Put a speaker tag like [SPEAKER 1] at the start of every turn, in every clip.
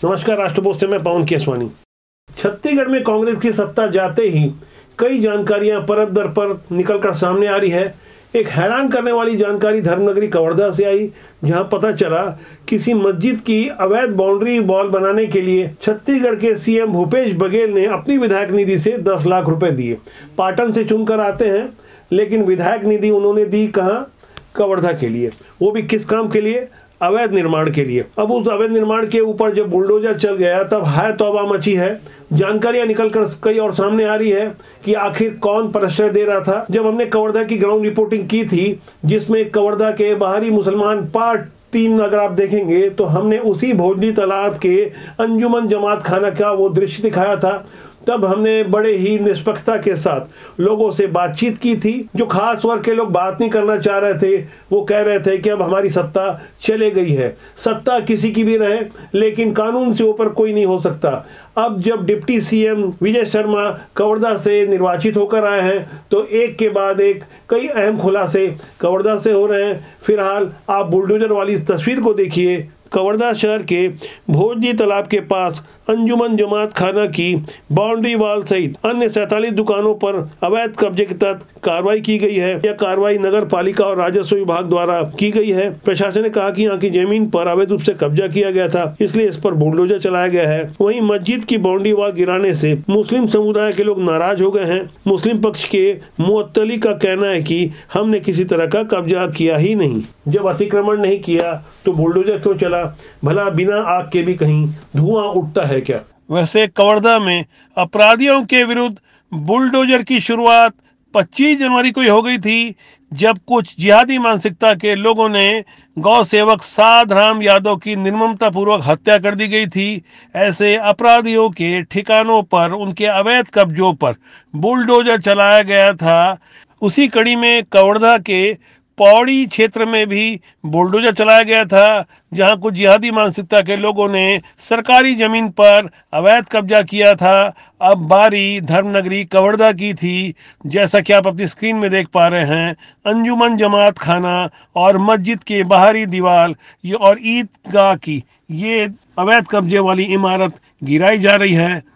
[SPEAKER 1] नमस्कार, राष्ट्रपोस्ट से मैं पवन केसवानी। छत्तीसगढ़ में कांग्रेस की सत्ता जाते ही कई जानकारियां परत दर परत निकलकर सामने आ रही है। एक हैरान करने वाली जानकारी धर्मनगरी कवर्धा से आई, जहां पता चला किसी मस्जिद की अवैध बाउंड्री वॉल बनाने के लिए छत्तीसगढ़ के सीएम भूपेश बघेल ने अपनी विधायक निधि से 10 लाख रुपए दिए। पाटन से चुनकर आते हैं, लेकिन विधायक निधि उन्होंने दी कहां? कवर्धा के लिए, वो भी किस काम के लिए? अवैध निर्माण के लिए। अब उस अवैध निर्माण के ऊपर जब बुलडोजर चल गया तब हाय तौबा मची है। जानकारियां निकलकर कई और सामने आ रही है कि आखिर कौन प्रश्रय दे रहा था। जब हमने कवर्धा की ग्राउंड रिपोर्टिंग की थी, जिसमें कवर्धा के बाहरी मुसलमान पार्ट 3 अगर आप देखेंगे तो हमने उसी भोजनी तालाब के अंजुमन जमात खाना का वो दृश्य दिखाया था। तब हमने बड़े ही निष्पक्षता के साथ लोगों से बातचीत की थी। जो खास वर्ग के लोग बात नहीं करना चाह रहे थे, वो कह रहे थे कि अब हमारी सत्ता चले गई है। सत्ता किसी की भी रहे, लेकिन कानून से ऊपर कोई नहीं हो सकता। अब जब डिप्टी सीएम विजय शर्मा कवर्धा से निर्वाचित होकर आए हैं, तो एक के बाद एक कई अहम खुलासे कवर्धा से हो रहे हैं। फिलहाल आप बुलडोजर वाली तस्वीर को देखिए। कवर्धा शहर के भोजनी तालाब के पास अंजुमन जमात खाना की बाउंड्री वॉल सहित अन्य 47 दुकानों पर अवैध कब्जे के तहत कार्रवाई की गई है। यह कार्रवाई नगर पालिका और राजस्व विभाग द्वारा की गई है। प्रशासन ने कहा कि यहाँ की जमीन पर अवैध रूप से कब्जा किया गया था, इसलिए इस पर बुलडोजर चलाया गया है। वहीं मस्जिद की बाउंड्री वॉल गिराने से मुस्लिम समुदाय के लोग नाराज हो गए हैं। मुस्लिम पक्ष के मुअत्तली का कहना है कि हमने किसी तरह का कब्जा किया ही नहीं। जब अतिक्रमण नहीं किया तो बुलडोजर क्यों चला? भला बिना आग के भी कहीं धुआं उठता है क्या? वैसे कवर्धा में अपराधियों के विरुद्ध बुलडोजर की शुरुआत 25 जनवरी को ही हो गई थी, जब कुछ जिहादी मानसिकता के लोगों ने गौ सेवक साध राम यादव की निर्ममता पूर्वक हत्या कर दी गई थी। ऐसे अपराधियों के ठिकानों पर, उनके अवैध कब्जों पर बुलडोजर चलाया गया था। उसी कड़ी में कवर्धा के पौड़ी क्षेत्र में भी बुलडोजर चलाया गया था, जहां कुछ जिहादी मानसिकता के लोगों ने सरकारी जमीन पर अवैध कब्जा किया था। अब बारी धर्मनगरी कवर्धा की थी। जैसा कि आप अपनी स्क्रीन में देख पा रहे हैं, अंजुमन जमात खाना और मस्जिद के बाहरी दीवार और ईदगाह की ये अवैध कब्जे वाली इमारत गिराई जा रही है।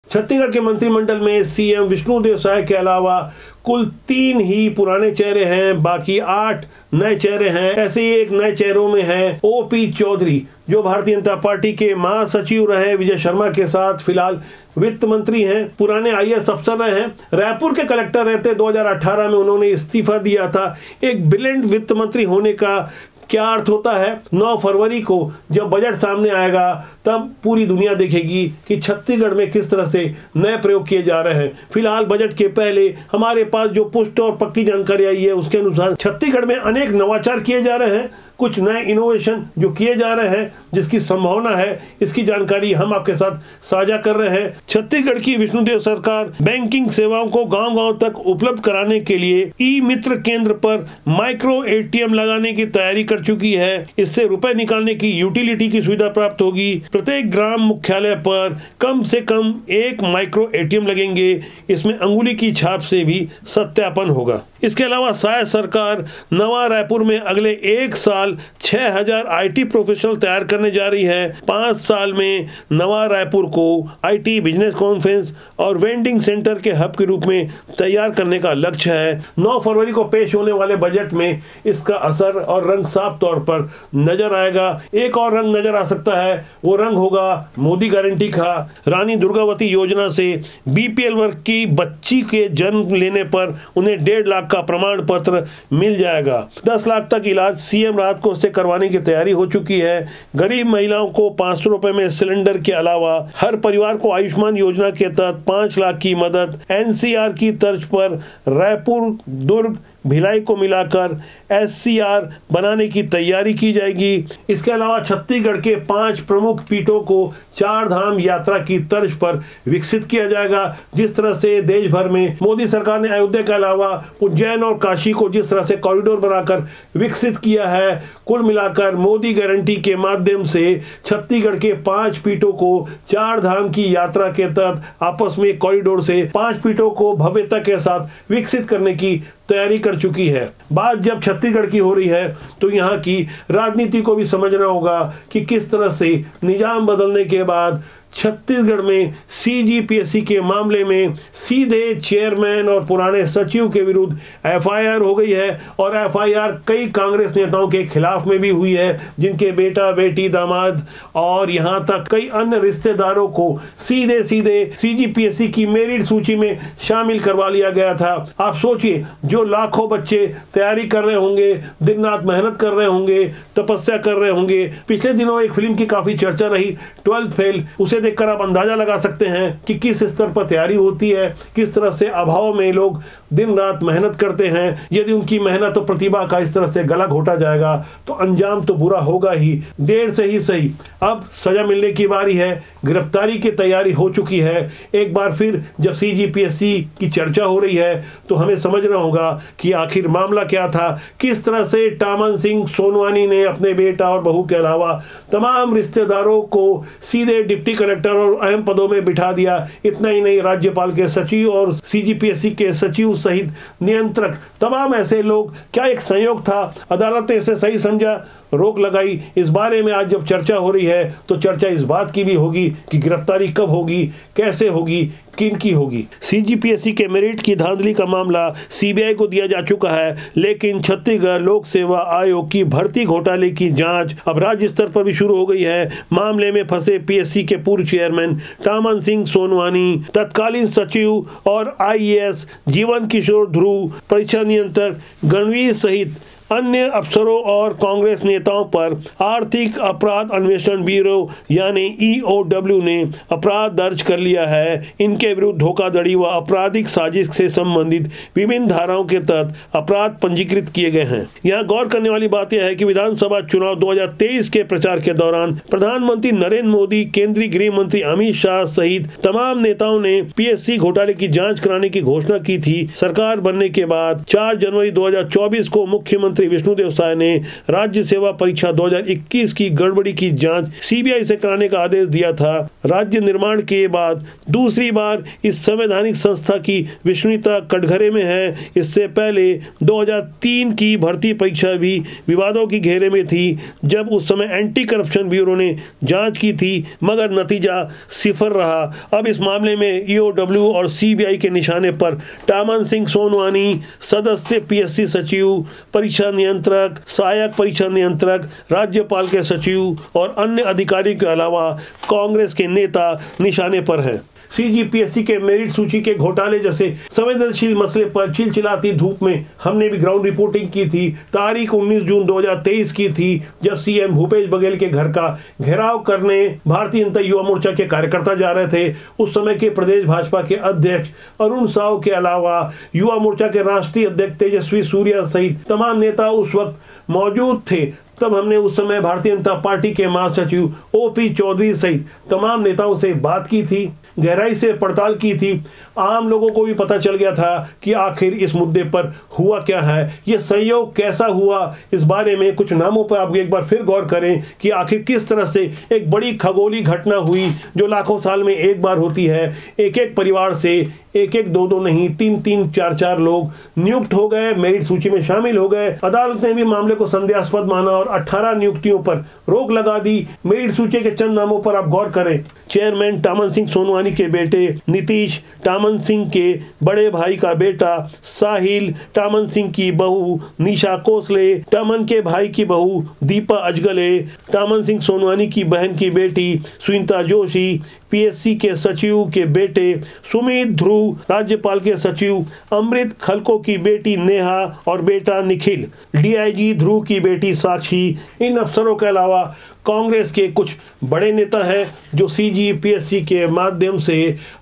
[SPEAKER 1] छत्तीसगढ़ के मंत्रिमंडल में सीएम विष्णुदेव साय के अलावा कुल 3 ही पुराने चेहरे हैं, बाकी 8 नए चेहरे हैं। ऐसे ही एक नए चेहरों में है ओपी चौधरी, जो भारतीय जनता पार्टी के महासचिव रहे विजय शर्मा के साथ। फिलहाल वित्त मंत्री हैं, पुराने आईएएस अफसर रहे हैं, रायपुर के कलेक्टर रहते। 2018 में उन्होंने इस्तीफा दिया था। एक ब्रिलियंट वित्त मंत्री होने का क्या अर्थ होता है? 9 फरवरी को जब बजट सामने आएगा, तब पूरी दुनिया देखेगी कि छत्तीसगढ़ में किस तरह से नए प्रयोग किए जा रहे हैं। फिलहाल बजट के पहले हमारे पास जो पुष्ट और पक्की जानकारी आई है, उसके अनुसार छत्तीसगढ़ में अनेक नवाचार किए जा रहे हैं, कुछ नए इनोवेशन जो किए जा रहे हैं, जिसकी संभावना है, इसकी जानकारी हम आपके साथ साझा कर रहे हैं। छत्तीसगढ़ की विष्णुदेव सरकार बैंकिंग सेवाओं को गांव-गांव तक उपलब्ध कराने के लिए ई मित्र केंद्र पर माइक्रो एटीएम लगाने की तैयारी कर चुकी है। इससे रुपए निकालने की यूटिलिटी की सुविधा प्राप्त होगी। प्रत्येक ग्राम मुख्यालय पर कम से कम 1 माइक्रो एटीएम लगेंगे। इसमें अंगुली की छाप से भी सत्यापन होगा। इसके अलावा साय सरकार नवा रायपुर में अगले 1 साल 6000 आईटी प्रोफेशनल तैयार करने जा रही है। 5 साल में नवा रायपुर को आईटी बिजनेस कॉन्फ्रेंस और वेंडिंग सेंटर के हब के रूप में तैयार करने का लक्ष्य है। 9 फरवरी को पेश होने वाले बजट में इसका असर और रंग साफ तौर पर नजर आएगा। एक और रंग नजर आ सकता है, वो रंग होगा मोदी गारंटी का। रानी दुर्गावती योजना से बीपीएल वर्ग की बच्ची के जन्म लेने पर उन्हें 1.5 लाख का प्रमाण पत्र मिल जाएगा। 10 लाख तक इलाज सीएम राहत कोष से करवाने की तैयारी हो चुकी है। गरीब महिलाओं को 500 रुपए में सिलेंडर के अलावा हर परिवार को आयुष्मान योजना के तहत 5 लाख की मदद। एनसीआर की तर्ज पर रायपुर, दुर्ग, भिलाई को मिलाकर एससीआर बनाने की तैयारी की जाएगी। इसके अलावा छत्तीसगढ़ के 5 प्रमुख पीठों को 4 धाम यात्रा की तर्ज पर विकसित किया जाएगा। जिस तरह से देश भर में मोदी सरकार ने अयोध्या के अलावा उज्जैन और काशी को जिस तरह से कॉरिडोर बनाकर विकसित किया है, कुल मिलाकर मोदी गारंटी के माध्यम से छत्तीसगढ़ के 5 पीठों को 4 धाम की यात्रा के तहत आपस में कॉरिडोर से 5 पीठों को भव्यता के साथ विकसित करने की तैयारी कर चुकी है। बात जब छत्तीसगढ़ की हो रही है तो यहाँ की राजनीति को भी समझना होगा कि किस तरह से निजाम बदलने के बाद छत्तीसगढ़ में सीजीपीएससी के मामले में सीधे चेयरमैन और पुराने सचिव के विरुद्ध एफआईआर हो गई है और एफआईआर कई कांग्रेस नेताओं के खिलाफ में भी हुई है, जिनके बेटा बेटी दामाद और यहां तक कई अन्य रिश्तेदारों को सीधे सीधे सीजीपीएससी की मेरिट सूची में शामिल करवा लिया गया था। आप सोचिए, जो लाखों बच्चे तैयारी कर रहे होंगे, दिन रात मेहनत कर रहे होंगे, तपस्या कर रहे होंगे। पिछले दिनों एक फिल्म की काफी चर्चा रही, 12th फेल, उसे देखकर आप अंदाजा लगा सकते हैं कि किस स्तर पर तैयारी होती है, किस तरह से अभाव में लोग दिन रात मेहनत करते हैं। यदि उनकी मेहनत और प्रतिभा का इस तरह से गला घोटा जाएगा तो अंजाम तो बुरा होगा ही, देर से ही सही। अब सजा मिलने की बारी है, गिरफ्तारी की तैयारी हो चुकी है। एक बार फिर जब सीजीपीएससी की चर्चा हो रही है तो हमें समझना होगा कि आखिर मामला क्या था, किस तरह से टामन सिंह सोनवानी ने अपने बेटा और बहू के अलावा तमाम रिश्तेदारों को सीधे डिप्टी कलेक्टर और अहम पदों में बिठा दिया। इतना ही नहीं, राज्यपाल के सचिव और सीजीपीएससी के सचिव सहित नियंत्रक, तमाम ऐसे लोग। क्या एक संयोग था? अदालत ने इसे सही समझा, रोक लगाई। इस बारे में आज जब चर्चा हो रही है तो चर्चा इस बात की भी होगी कि गिरफ्तारी कब होगी, कैसे होगी, किन की होगी। सीजीपीएससी के मेरिट की धांधली का मामला सीबीआई को दिया जा चुका है, लेकिन छत्तीसगढ़ लोक सेवा आयोग की भर्ती घोटाले की जांच अब राज्य स्तर पर भी शुरू हो गई है। मामले में फंसे पीएससी के पूर्व चेयरमैन टामन सिंह सोनवानी, तत्कालीन सचिव और आईएएस जीवन किशोर ध्रुव, परीक्षा नियंत्रक गणवीर सहित अन्य अफसरों और कांग्रेस नेताओं पर आर्थिक अपराध अन्वेषण ब्यूरो यानी ईओडब्ल्यू ने अपराध दर्ज कर लिया है। इनके विरुद्ध धोखाधड़ी व आपराधिक साजिश से संबंधित विभिन्न धाराओं के तहत अपराध पंजीकृत किए गए हैं। यहाँ गौर करने वाली बात यह है कि विधानसभा चुनाव 2023 के प्रचार के दौरान प्रधानमंत्री नरेंद्र मोदी, केंद्रीय गृह मंत्री अमित शाह सहित तमाम नेताओं ने पीएससी घोटाले की जाँच कराने की घोषणा की थी। सरकार बनने के बाद 4 जनवरी 2024 को मुख्यमंत्री विष्णुदेव साय ने राज्य सेवा परीक्षा 2021 की गड़बड़ी की जांच सीबीआई से कराने का आदेश दिया था। राज्य निर्माण के बाद दूसरी बार इस संवैधानिक संस्था की विश्वसनीयता कटघरे में है। इससे पहले 2003 की भर्ती परीक्षा भी विवादों की घेरे में थी, जब उस समय एंटी करप्शन ब्यूरो ने जांच की थी, मगर नतीजा सिफर रहा। अब इस मामले में ईओडब्ल्यू और सीबीआई के निशाने पर टामन सिंह सोनवानी, सदस्य पीएससी सचिव, परीक्षा नियंत्रक, सहायक परीक्षा नियंत्रक, राज्यपाल के सचिव और अन्य अधिकारी के अलावा कांग्रेस के नेता निशाने पर हैं। सीजीपीएससी के मेरिट सूची के घोटाले जैसे संवेदनशील मसले पर चिलचिलाती धूप में हमने भी ग्राउंड रिपोर्टिंग की थी। तारीख 19 जून 2023 की थी, जब सीएम भूपेश बघेल के घर का घेराव करने भारतीय जनता युवा मोर्चा के कार्यकर्ता जा रहे थे। उस समय के प्रदेश भाजपा के अध्यक्ष अरुण साव के अलावा युवा मोर्चा के राष्ट्रीय अध्यक्ष तेजस्वी सूर्या सहित तमाम नेता उस वक्त मौजूद थे। तब हमने उस समय भारतीय जनता पार्टी के महासचिव ओपी चौधरी सहित तमाम नेताओं से बात की थी, गहराई से पड़ताल की थी। आम लोगों को भी पता चल गया था कि आखिर इस मुद्दे पर हुआ क्या है, यह संयोग कैसा हुआ। इस बारे में कुछ नामों पर आप एक बार फिर गौर करें कि आखिर किस तरह से एक बड़ी खगोलीय घटना हुई जो लाखों साल में एक बार होती है। एक एक परिवार से एक एक दो नहीं, 3-3, 4-4 लोग नियुक्त हो गए, मेरिट सूची में शामिल हो गए। अदालत ने भी मामले को संदेहास्पद माना और 18 नियुक्तियों पर रोक लगा दी। मेरिट सूची के चंद नामों पर आप गौर करें। चेयरमैन टामन सिंह सोनवानी के बेटे नीतीश, टामन सिंह के बड़े भाई का बेटा साहिल, टामन सिंह की बहू निशा कोसले, टामन के भाई की बहू दीपा अजगले, टामन सिंह सोनवानी की बहन की बेटी सुनीता जोशी, पीएससी के सचिव के बेटे सुमित ध्रुव, राज्यपाल के सचिव अमृत खलको की बेटी नेहा और बेटा निखिल, डीआईजी ध्रुव की बेटी साक्षी। इन अफसरों के अलावा कांग्रेस के कुछ बड़े नेता हैं जो CGPSC के माध्यम से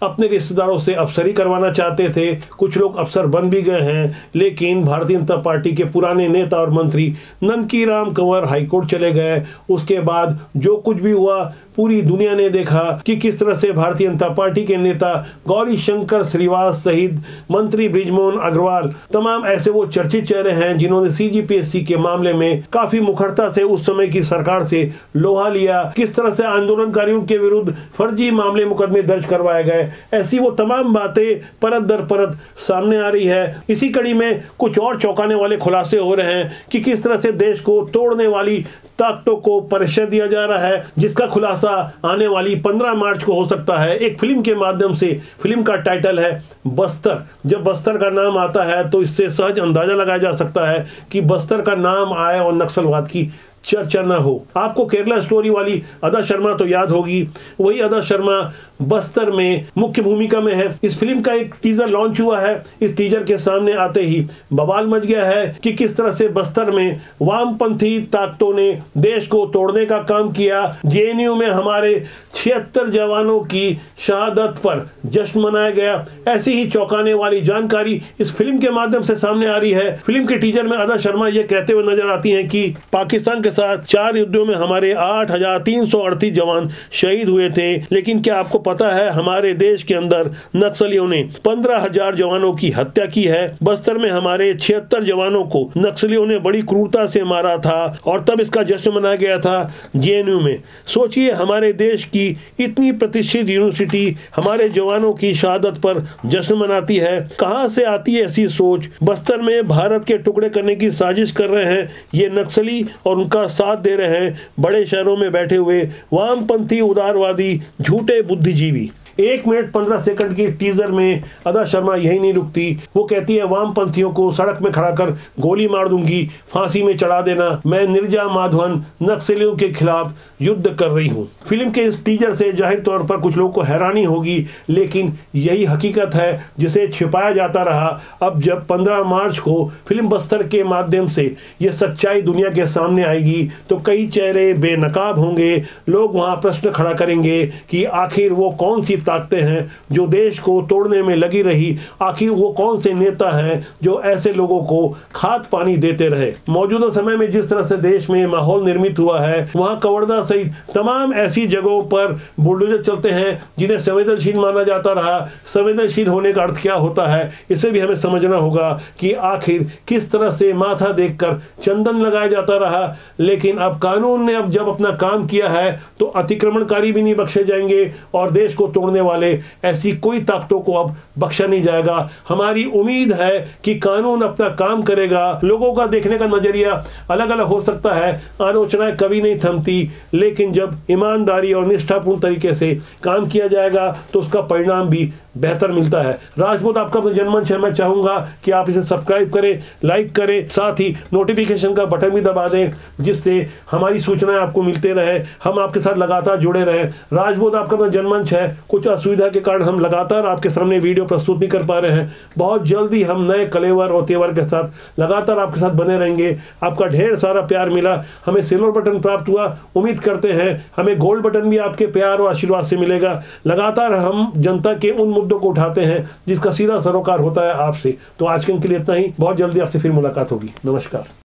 [SPEAKER 1] अपने रिश्तेदारों से अफसरी करवाना चाहते थे। कुछ लोग अफसर बन भी गए हैं, लेकिन भारतीय जनता पार्टी के पुराने नेता और मंत्री ननकीराम कंवर हाईकोर्ट चले गए। उसके बाद जो कुछ भी हुआ, पूरी दुनिया ने देखा कि किस तरह से भारतीय जनता पार्टी के नेता गौरी शंकर श्रीवास सहित मंत्री बृजमोहन अग्रवाल, तमाम ऐसे वो चर्चित चेहरे हैं जिन्होंने CGPSC के मामले में काफी मुखरता से उस समय की सरकार से लोहा लिया। किस तरह से आंदोलनकारियों के विरुद्ध फर्जी मामले मुकदमे दर्ज करवाए गए, ऐसी वो तमाम बातें परत दर परत सामने आ रही है। इसी कड़ी में कुछ और चौंकाने वाले खुलासे हो रहे हैं कि किस तरह से देश को तोड़ने वाली ताकतों को परिचय दिया जा रहा है, जिसका खुलासा आने वाली 15 मार्च को हो सकता है एक फिल्म के माध्यम से। फिल्म का टाइटल है बस्तर। जब बस्तर का नाम आता है तो इससे सहज अंदाजा लगाया जा सकता है कि बस्तर का नाम आए और नक्सलवाद की चर्चा न हो। आपको केरला स्टोरी वाली अदा शर्मा तो याद होगी, वही अदा शर्मा बस्तर में मुख्य भूमिका में है। इस फिल्म का एक टीजर लॉन्च हुआ है। इस टीजर के सामने आते ही बवाल मच गया है कि किस तरह से बस्तर में वामपंथी ताकतों ने देश को तोड़ने का काम किया। JNU में हमारे 76 जवानों की शहादत पर जश्न मनाया गया। ऐसी ही चौंकाने वाली जानकारी इस फिल्म के माध्यम से सामने आ रही है। फिल्म के टीजर में अदा शर्मा ये कहते हुए नजर आती हैं कि पाकिस्तान के साथ 4 युद्धों में हमारे 8,338 जवान शहीद हुए थे, लेकिन क्या आपको पता है हमारे देश के अंदर नक्सलियों ने 15,000 जवानों की हत्या की है। बस्तर में हमारे 76 जवानों को नक्सलियों ने बड़ी क्रूरता से मारा था और तब इसका जश्न मनाया गया था JNU में। सोचिए, हमारे देश की इतनी प्रतिष्ठित यूनिवर्सिटी हमारे जवानों की शहादत पर जश्न मनाती है। कहां से आती है ऐसी सोच? बस्तर में भारत के टुकड़े करने की साजिश कर रहे हैं ये नक्सली और उनका साथ दे रहे हैं बड़े शहरों में बैठे हुए वामपंथी उदारवादी झूठे बुद्धिजीवी। 1 मिनट 15 सेकंड की टीजर में अदा शर्मा यही नहीं रुकती। वो कहती है वामपंथियों को सड़क में खड़ा कर गोली मार दूंगी, फांसी में चढ़ा देना। मैं निर्जा माधवन नक्सलियों के खिलाफ युद्ध कर रही हूँ। फिल्म के इस टीजर से जाहिर तौर पर कुछ लोगों को हैरानी होगी, लेकिन यही हकीकत है जिसे छिपाया जाता रहा। अब जब 15 मार्च को फिल्म बस्तर के माध्यम से ये सच्चाई दुनिया के सामने आएगी तो कई चेहरे बेनकाब होंगे। लोग वहां प्रश्न खड़ा करेंगे कि आखिर वो कौन सी ताकतें हैं जो देश को तोड़ने में लगी रही। आखिर वो कौन से नेता हैं जो ऐसे लोगों को खाद पानी देते रहे। मौजूदा समय में जिस तरह से देश में माहौल निर्मित हुआ है, वहां कवर्धा सहित तमाम ऐसी जगहों पर बुलडोजर चलते हैं जिन्हें संवेदनशील माना जाता रहा। संवेदनशील होने का अर्थ क्या होता है, इसे भी हमें समझना होगा कि आखिर किस तरह से माथा देखकर चंदन लगाया जाता रहा। लेकिन अब कानून ने अब जब अपना काम किया है तो अतिक्रमणकारी भी नहीं बख्शे जाएंगे और देश को तोड़ने वाले ऐसी कोई ताकतों को अब बख्शा नहीं जाएगा। हमारी उम्मीद है कि कानून अपना काम करेगा। लोगों का देखने का नजरिया अलग अलग हो सकता है, आलोचनाएं कभी नहीं थमती, लेकिन जब ईमानदारी और निष्ठापूर्ण तरीके से काम किया जाएगा तो उसका परिणाम भी बेहतर मिलता है। राजपूत आपका जनमंच है, मैं चाहूंगा कि आप इसे सब्सक्राइब करें, लाइक करें, साथ ही नोटिफिकेशन का बटन भी दबा दें जिससे हमारी सूचनाएं आपको मिलते रहे, हम आपके साथ लगातार जुड़े रहें। राजपूत आपका जनमंच है, कुछ असुविधा के कारण हम लगातार आपके सामने वीडियो प्रस्तुत नहीं कर पा रहे हैं। बहुत जल्दी हम नए कलेवर और तेवर के साथ लगातार आपके साथ बने रहेंगे। आपका ढेर सारा प्यार मिला, हमें सिल्वर बटन प्राप्त हुआ, उम्मीद करते हैं हमें गोल्ड बटन भी आपके प्यार और आशीर्वाद से मिलेगा। लगातार हम जनता के उन मुद्दों को उठाते हैं जिसका सीधा सरोकार होता है आपसे। तो आज के लिए इतना ही, बहुत जल्दी आपसे फिर मुलाकात होगी। नमस्कार।